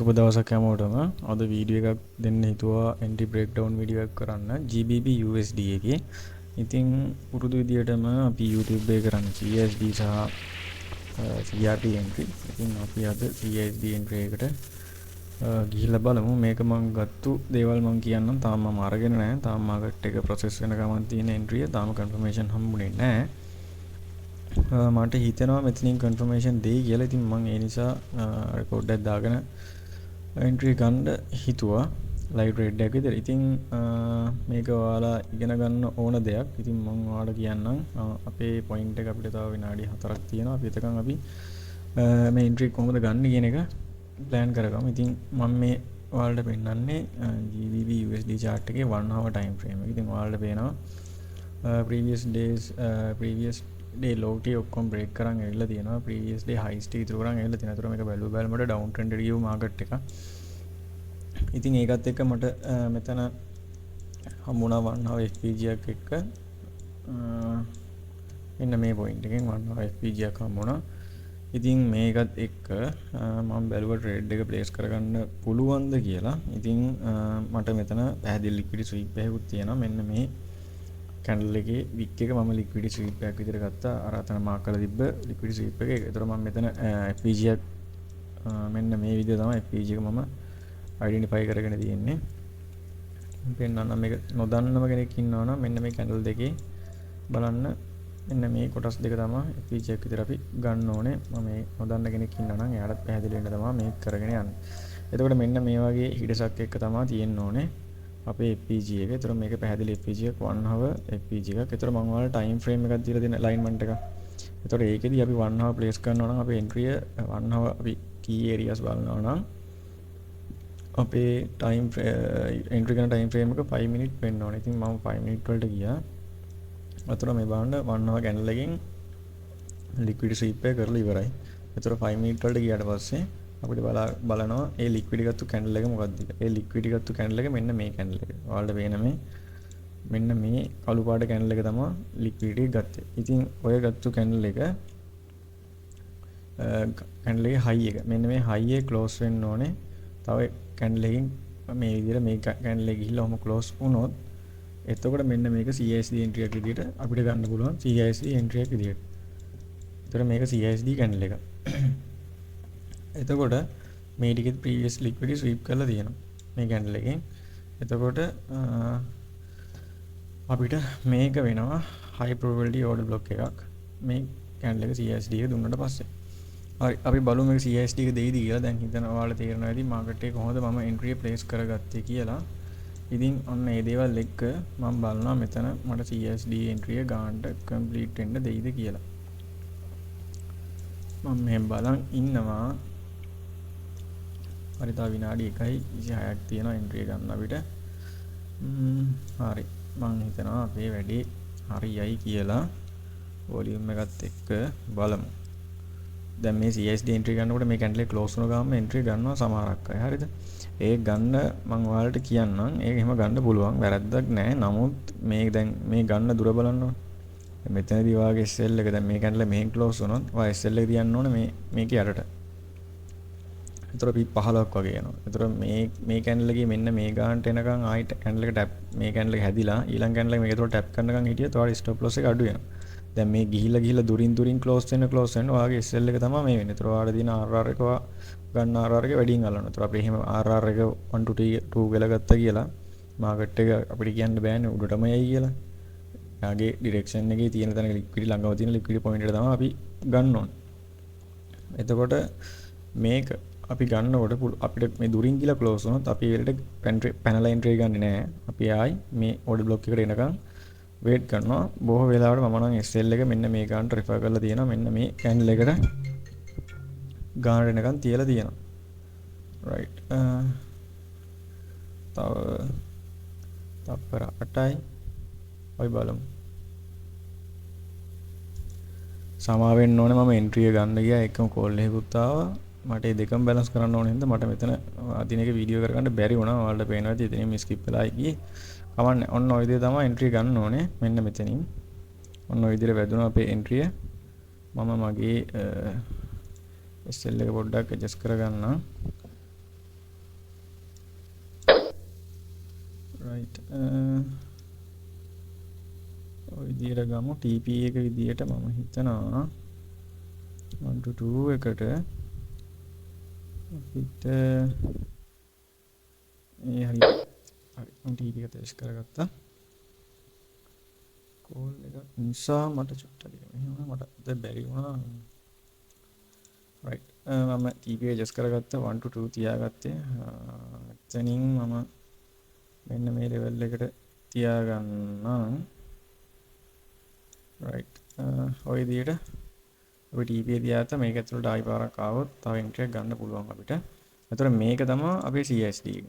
සුබ දවසක් හැමෝටම. අද වීඩියෝ එකක් දෙන්න හිතුවා එන්ට්‍රි බ්‍රේක්ඩවුන් වීඩියෝ එකක් කරන්න GBP USD එකේ. ඉතින් පුරුදු විදියටම අපි YouTube එකේ කරන්නේ CISD සහ CRT එන්ට්‍රි. ඉතින් අපි අද CISD එන්ට්‍රි එකට ගිහිල්ලා බලමු. මේක මම ගත්තු දේවල් මම කියන්නම්. තාම මම අරගෙන නැහැ. තාම මාකට් එක ප්‍රොසෙස් වෙන ගමන් තියෙන එන්ට්‍රිය. තාම කන්ෆර්මේෂන් හම්බුනේ නැහැ. මට හිතෙනවා මෙතනින් කන්ෆර්මේෂන් දෙයි කියලා. ඉතින් මම ඒ නිසා රෙකෝඩ් එකක් දාගෙන එන්ට්‍රි ගන්න හිතුවා ලයිව් ට්‍රේඩ් එකක් විතර. ඉතින් මේක ඔයාලා ඉගෙන ගන්න ඕන දෙයක්. ඉතින් මම ඔයාලට කියන්නම් අපේ පොයින්ට් එක අපිට තව විනාඩි 4ක් තියෙනවා. අපි එතකන් අපි මේ එන්ට්‍රි කොහොමද ගන්න කියන එක ප්ලෑන් කරගමු. ඉතින් මම මේ ඔයාලට පෙන්නන්නේ GBP USD chart එකේ 1 hour time frame එක. ඉතින් ඔයාලට පේනවා previous day low T ඔක්කොම break කරන් ඇවිල්ලා තියෙනවා. previous day highs ටික ඉතුරු කරන් ඇවිල්ලා තියෙනවා. ඒතර මේක බැලුවට down trend එකට ගියු market එක. ඉතින් ඒකත් එක්ක මට මෙතන හම්බුණා 1 hour FPG එකක් එක්ක මෙන්න මේ point එකෙන් 1 hour FPG එකක් හම්බුණා. ඉතින් මේකත් එක්ක මම බැලුවා trade එක place කරගන්න පුළුවන්ද කියලා. ඉතින් මට මෙතන පැහැදිලි liquidity sweep එකකුත් තියෙනවා. මෙන්න මේ candle එකේ wick එක මම liquidity sweep එකක් විදිහට ගත්තා. අර අතන mark කරලා තිබ්බ liquidity sweep එක. ඒතර මම මෙතන FPG එකක් මෙන්න මේ විදිහ තමයි FPG එක මම identify කරගෙන තියෙන්නේ. පෙන්නන්න මේක නොදන්නම කෙනෙක් ඉන්නවා නම් මෙන්න මේ candle දෙකේ බලන්න මෙන්න මේ කොටස් දෙක තමයි FPG එක විතර අපි ගන්න ඕනේ. මම මේ නොදන්න කෙනෙක් ඉන්නවා නම් එයාට පැහැදිලි වෙන්න තමයි මේක කරගෙන යන්නේ. එතකොට මෙන්න මේ වගේ හිඩසක් එක්ක තමයි තියෙන්න ඕනේ අපේ FPG එක. ඒතර මේක පැහැදිලි FPG එක 1 hour FPG එකක්. ඒතර මම ඔයාලට time frame එකක් දීලා දෙන alignment එක. ඒතර ඒකෙදි අපි 1 hour place කරනවා නම් අපේ entry 1 hour අපි key areas බලනවා නම් අපේ time entry කරන time frame එක 5 minute වෙන්න ඕනේ. ඉතින් මම 5 minute වලට ගියා. අතන මේ බලන්න 1 hour candle එකෙන් liquidity sweep එක කරලා ඉවරයි. ඒතර 5 minute වලට ගියාට පස්සේ අපිට බලනවා ඒ liquidity ගත්තු candle එක මොකක්ද කියලා. ඒ liquidity ගත්තු candle එක මෙන්න මේ candle එක. ඔයාලට පේන මෙන්න මේ කළු පාට candle එක තමයි liquidity ගත්තේ. ඉතින් ඔය ගත්තු candle එක candle එකේ high එක. මෙන්න මේ high එක close වෙන්න ඕනේ. තව candle එකකින් මේ විදිහට මේ candle එක ගිහිල්ලා ඔහොම close වුණොත් එතකොට මෙන්න මේක CISD entry එකක් විදිහට අපිට ගන්න පුළුවන්. CISD entry එකක් විදිහට. ඒතර මේක CISD candle එක. එතකොට මේ ටිකෙත් previous liquidity sweep කරලා තියෙනවා මේ candle එකෙන්. එතකොට අපිට මේක වෙනවා high probability order block එකක් මේ candle එක CISD එක දුන්නට පස්සේ. හරි අපි බලමු මේක CISD එක දෙයිද කියලා. දැන් හිතනවා ඔයාලා තේරෙනවා ඇති market එක කොහොමද මම entry place කරගත්තේ කියලා. ඉතින් ඔන්න මේ දේවල් එක්ක මම බලනවා මෙතන මට CISD entry එක ගන්නට complete වෙන්න දෙයිද කියලා. මම මේ බලන් ඉන්නවා. හරි තව විනාඩි 1:26ක් තියෙනවා එන්ට්‍රි ගන්න අපිට. හරි මම හිතනවා අපේ වැඩේ හරියයි කියලා වොලියුම් එකත් එක්ක බලමු. දැන් මේ CISD එන්ට්‍රි ගන්නකොට මේ කැන්ඩල් එක ක්ලෝස් වුණ ගාම එන්ට්‍රි ගන්නවා සමහරක් අය. හරිද? ඒක ගන්න මම ඔයාලට කියන්නම්. ඒක එහෙම ගන්න පුළුවන්. වැරද්දක් නැහැ. නමුත් මේ දැන් මේ ගන්න දුර බලන්න ඕනේ. මෙතනදී වාගේ SL එක දැන් මේ කැන්ඩල් මෙහෙන් ක්ලෝස් වුණොත් ඔය SL එක තියන්න ඕනේ මේකේ යටට. ඒතර අපි 15ක් වගේ යනවා. ඒතර මේ කැන්ඩල් එකේ මෙන්න මේ ගානට එනකන් ආයි කැන්ඩල් එක ටැප් මේ කැන්ඩල් එක හැදිලා ඊළඟ කැන්ඩල් එක මේක ඒතර ටැප් කරනකන් හිටියත් ඔයාලා ස්ටොප් ලොස් එක අඩු වෙනවා. දැන් මේ ගිහිල්ලා දුරින් ක්ලෝස් වෙන්න ඔයාගේ SL එක තමයි මේ වෙන්නේ. ඒතර ඔයාලා දින RR එක ගන්න RR එක වැඩියෙන් අල්ලනවා. ඒතර අපි එහෙම RR එක 1 to 2 කියලා ගත්තා කියලා මාකට් එක අපිට කියන්න බෑනේ උඩටම යයි කියලා. යාගේ ඩිරෙක්ෂන් එකේ තියෙන තැන ලික්විඩි ළඟව තියෙන ලික්විඩි පොයින්ට් එක තමයි අපි ගන්න ඕනේ. එතකොට මේක අපි ගන්නකොට අපිට මේ දුරින් කියලා ක්ලෝස් වුණොත් අපි ඒකට පැනල් එන්ට්‍රි ගන්නෙ නෑ. අපි ආයි මේ ඕඩර් බ්ලොක් එකට එනකන් වේට් කරනවා. බොහෝ වෙලාවට මම නම් SL එක මෙන්න මේ ගානට රිෆර් කරලා තියෙනවා. මෙන්න මේ කැන්ඩල් එකට ගානට එනකන් තියලා තියෙනවා. රයිට්. තව තප්පර 8යි. අපි බලමු. සමා වෙන්න ඕනේ මම එන්ට්‍රි එක ගන්න ගියා. එකම කෝල් එකකුත් ආවා. මට මේ දෙකම බැලන්ස් කරන්න ඕන හින්දා මට මෙතන අදින එක වීඩියෝ කරගන්න බැරි වුණා. ඔයාලට පේනවා ඇති එතනින් ස්කිප් වෙලා ගියේ. කමන්නේ. ඔන්න ඔය විදිහට තමයි එන්ට්‍රි ගන්න ඕනේ. මෙන්න මෙතනින්. ඔන්න ඔය විදිහට වැදුණා අපේ එන්ට්‍රිය. මම මගේ SL එක පොඩ්ඩක් ඇඩ්ජස්ට් කරගන්නම්. right ඔය විදියට ගමු TP එක විදියට මම හිතනවා 1 to 2 එකට අපිට මේ හරි මම TP එක ටෙස්ට් කරගත්තා කෝල් එක නිසා මට චුට්ටක් එහෙම මට දැන් බැරි වුණා right මම TP එක adjust කරගත්තා 1 to 2 තියාගත්තේ එතනින් මම මෙන්න මේ level එකට තියාගන්නම් right ඔය විදියට අපි TP එක තියාගත්තා මේක ඇතුළට ආයි පාරක් ආවොත් තව entry එකක් ගන්න පුළුවන් අපිට. එතකොට මේක තමයි අපේ CISD එක.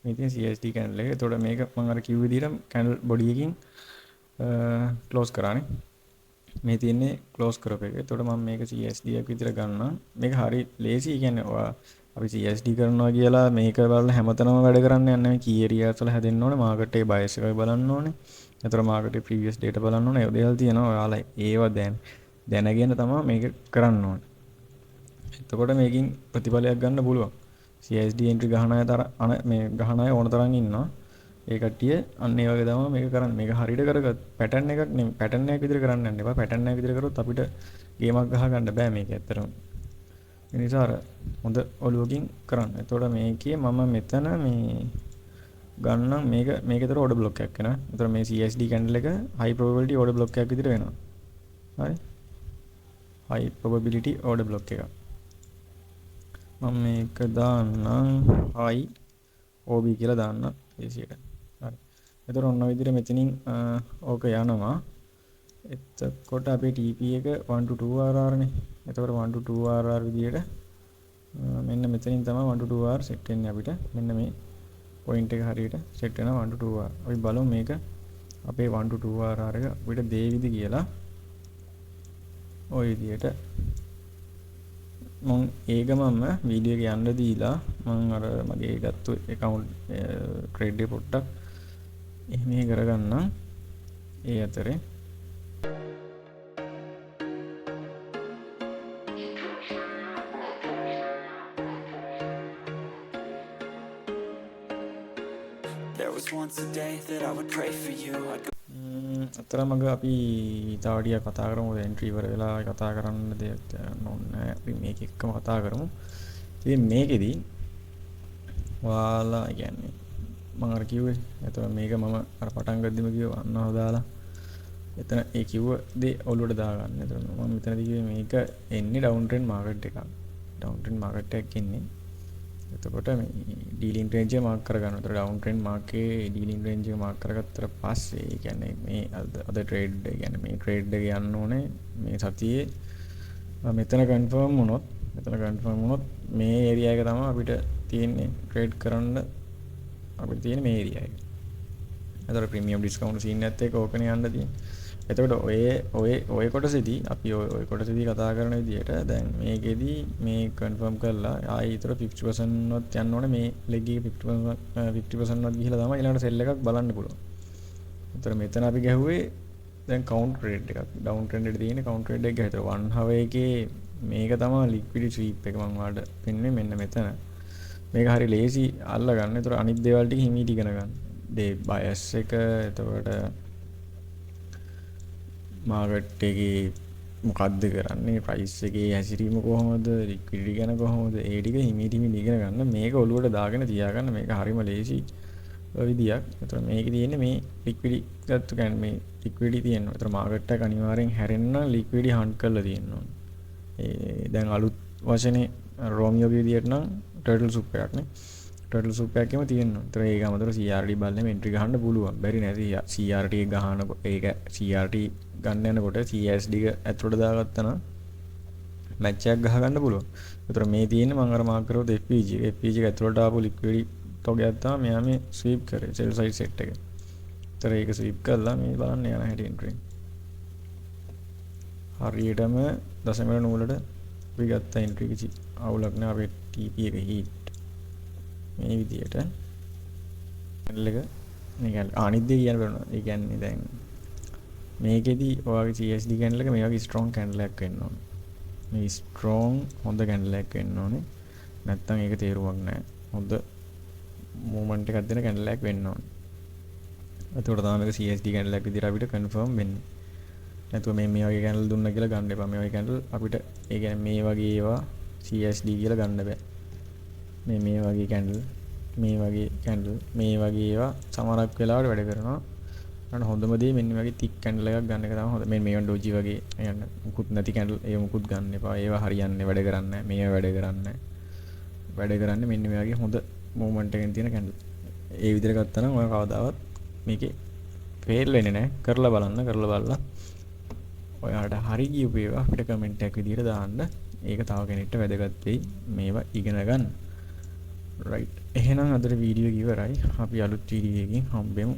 මේ තියෙන CISD candle එක. එතකොට මේක මම අර කිව්ව විදිහට candle body එකකින් close කරානේ. මේ තියෙන්නේ close කරපු එක. එතකොට මම මේක CISD එකක් විතර ගන්නම්. මේක හරි lazy. කියන්නේ ඔයා අපි CISD කරනවා කියලා මේක බලලා හැමතැනම වැඩ කරන්න යන්නේ නැහැ. key areas වල හැදෙන්න ඕනේ. market එකේ bias එක බලන්න ඕනේ. එතකොට market එකේ previous data බලන්න ඕනේ. ඒ දේවල් තියෙනවා. ඔයාලා ඒව දැනගෙන තමයි මේක කරන්න ඕනේ. එතකොට මේකෙන් ප්‍රතිඵලයක් ගන්න පුළුවන්. CISD entry ගහන අය මේ ගහන අය ඕන තරම් ඉන්නවා. ඒ කට්ටිය අන්න ඒ වගේ තමයි මේක කරන්නේ. මේක හරියට කරගත් pattern එකක් නෙමෙයි. pattern එකක් විදිහට කරන්න යන්න එපා. pattern එකක් විදිහට කරොත් අපිට ගේමක් ගහ ගන්න බෑ මේක ඇත්තටම. ඒ නිසා අර හොඳ ඔලුවකින් කරන්න. එතකොට මේකේ මම මෙතන මේ ගන්නම් මේකතර order block එකක් වෙනවා. එතකොට මේ CISD candle එක high probability order block එකක් විදිහට වෙනවා. හරි? high probability order block එක. මම මේක දාන්නම් high OB කියලා දාන්න ඒසියට. හරි. එතකොට ඔන්න ඔය විදිහට මෙතනින් ඕක යනවා. එතකොට අපේ TP එක 1 to 2 RR නේ. එතකොට 1 to 2 RR විදිහට මෙන්න මෙතනින් තමයි 1 to 2 R set වෙන්නේ අපිට. මෙන්න මේ point එක හරියට set වෙනවා 1 to 2 R. අපි බලමු මේක අපේ 1 to 2 RR එක අපිට දෙවිද කියලා. ඔය විදිහට මම ඒකමම වීඩියෝ එක යන්න දීලා මම අර මගේ ගත්තු account trade එක පොඩ්ඩක් එහෙම කරගන්නම්. ඒ අතරේ There was once a day that I would pray for you. අතරමඟ අපි තව ටිකක් කතා කරමු. එන්ට්‍රි ඉවර වෙලා කතා කරන්න දෙයක් නෝනේ. අපි මේක එක්කම කතා කරමු. ඉතින් මේකෙදි ඔයාලා කියන්නේ මම අර කිව්වේ එතකොට මේක මම අර පටන් ගද්දිම කිව්ව අන්නව දාලා එතන ඒ කිව්ව දේ ඔලුවට දාගන්න. එතකොට මම මෙතනදී කිව්වේ මේක එන්නේ ඩවුන් ට්‍රෙන්ඩ් මාකට් එකක්. ඩවුන් ට්‍රෙන්ඩ් මාකට් එකක් ඉන්නේ. එතකොට මේ ඩීලින් රේන්ජ් එක මාක් කරගන්න. එතකොට ඩවුන් ට්‍රෙන්ඩ් මාකේ ඩීලින් රේන්ජ් එක මාක් කරගත්තට පස්සේ ඒ කියන්නේ මේ අද ට්‍රේඩ් කියන්නේ මේ ට්‍රේඩ් එක යන්න ඕනේ මේ සතියේ මෙතන කන්ෆර්ම් වුණොත් මේ ඒරියා එක තමයි අපිට තියෙන්නේ ට්‍රේඩ් කරන්න අපිට තියෙන මේ ඒරියා එක. එතකොට ප්‍රීමියම් ඩිස්කවුන්ට් සීන් එකත් එක්ක ඕකනේ යන්න තියෙන්නේ. එතකොට ඔය කොටසෙදී අපි ඔය කොටසෙදී කතා කරන විදිහට දැන් මේකෙදී මේ කන්ෆර්ම් කරලා ආයෙ ඊතර 50% වත් යන්න ඕනේ මේ ලෙග් එකේ 50% වත් ගිහිලා තමයි ඊළඟට සෙල් එකක් බලන්න පුළුවන්. එතකොට මෙතන අපි ගැහුවේ දැන් කවුන්ට් රේට් එකක් ඩවුන් ට්‍රෙන්ඩ් එකේ තියෙන කවුන්ට් රේට් එක ගැහුවා. 1 hour එකේ මේක තමයි ලික්විඩිටි ස්වීප් එක මම ඔයාලට පෙන්වන්නේ මෙන්න මෙතන. මේක හරි ලේසි අල්ල ගන්න. එතකොට අනිත් දේවල් ටික හිමීට ඉගෙන ගන්න. දේ බයස් එක එතකොට මාකට් එකේ මොකද්ද කරන්නේ ප්‍රයිස් එකේ හැසිරීම කොහොමද ලික්විඩිටි ගැන කොහොමද ඒ ටික හිමීට ඉගෙන ගන්න. මේක ඔලුවට දාගෙන තියාගන්න. මේක හරිම ලේසි විදියක්. එතකොට මේකේ තියෙන්නේ මේ ලික්විඩිටි ගත්ත කියන්නේ මේ ලික්විඩිටි තියෙනවා. එතකොට මාකට් එක අනිවාර්යෙන් හැරෙන්න ලික්විඩිටි හන්ට් කරලා තියෙන්න ඕනේ. දැන් අලුත් වචනේ රෝමියෝ විදියට නම් ටර්ටල් සූප් එකක් නේ. ටර්ටල් සූප් එකක්ම තියෙනවා. ඒතර ඒක අමතර CRD බලන්න එන්ට්‍රි ගහන්න පුළුවන්. බැරි නෑ CRT එක ගහනකොට ඒක CRT ගන්න යනකොට CISD එක ඇතුළට දාගත්තා නම් මැච් එකක් ගහ ගන්න පුළුවන්. ඒතර මේ තියෙන්නේ මම අර මාක් කරොත් FPG එක ඇතුළට ආපු ලික්විඩි තොගයක් තමයි මෙයා මේ ස්වීප් කරේ සෙල් සයිඩ් සෙට් එක. ඒතර ඒක ස්වීප් කරලා මේ බලන්න යන හැටි එන්ට්‍රි. හරියටම දශමවල නූලට අපි ගත්ත එන්ට්‍රි කිසි අවුලක් නෑ. අපේ TP එක හීට් මේ විදියට channel එක මේ කියන්නේ අනිත් දේ කියන්න බෑ. ඒ කියන්නේ දැන් මේකෙදි ඔයාගේ CSD candle එක මේ වගේ strong candle එකක් වෙන්න ඕනේ. මේ strong හොඳ candle එකක් වෙන්න ඕනේ. නැත්තම් ඒක තේරුමක් නෑ. හොඳ මූවමන්ට් එකක් දෙන කැන්ඩල් එකක් වෙන්න ඕනේ. එතකොට තමයි මේක CSD කැන්ඩල් එකක් විදිහට අපිට කන්ෆර්ම් වෙන්නේ. නැතුව මේ වගේ කැන්ඩල් දුන්නා කියලා ගන්න එපා. මේ වගේ කැන්ඩල් අපිට ඒ කියන්නේ මේ වගේ ඒවා CSD කියලා ගන්න බෑ. මේ වගේ කැන්ඩල් මේ වගේ ඒවා සමහරක් වෙලාවට වැඩ කරනවා. අන්න හොඳම දේ මෙන්න මේ වගේ තික් කැන්ඩල් එකක් ගන්න එක තමයි හොඳ. මේ ඩෝජි වගේ යන්න මුකුත් නැති කැන්ඩල් ඒ මුකුත් ගන්න එපා. ඒවා හරියන්නේ වැඩ කරන්නේ නැහැ. මේවා වැඩ කරන්නේ නැහැ. වැඩ කරන්නේ මෙන්න මේ වගේ හොඳ මූවමන්ට් එකකින් තියෙන කැන්ඩල්. ඒ විදිහට ගත්තා නම් ඔය කවදාවත් මේකේ ෆේල් වෙන්නේ නැහැ. කරලා බලලා ඔයාලට හරි කියපු ඒවා අපිට කමෙන්ට් එකක් විදිහට දාන්න. ඒක තව කෙනෙක්ට වැදගත් වෙයි මේවා ඉගෙන ගන්න. right. එහෙනම් අදට වීඩියෝ එක ඉවරයි. අපි අලුත් වීඩියෝ එකකින් හම්බෙමු.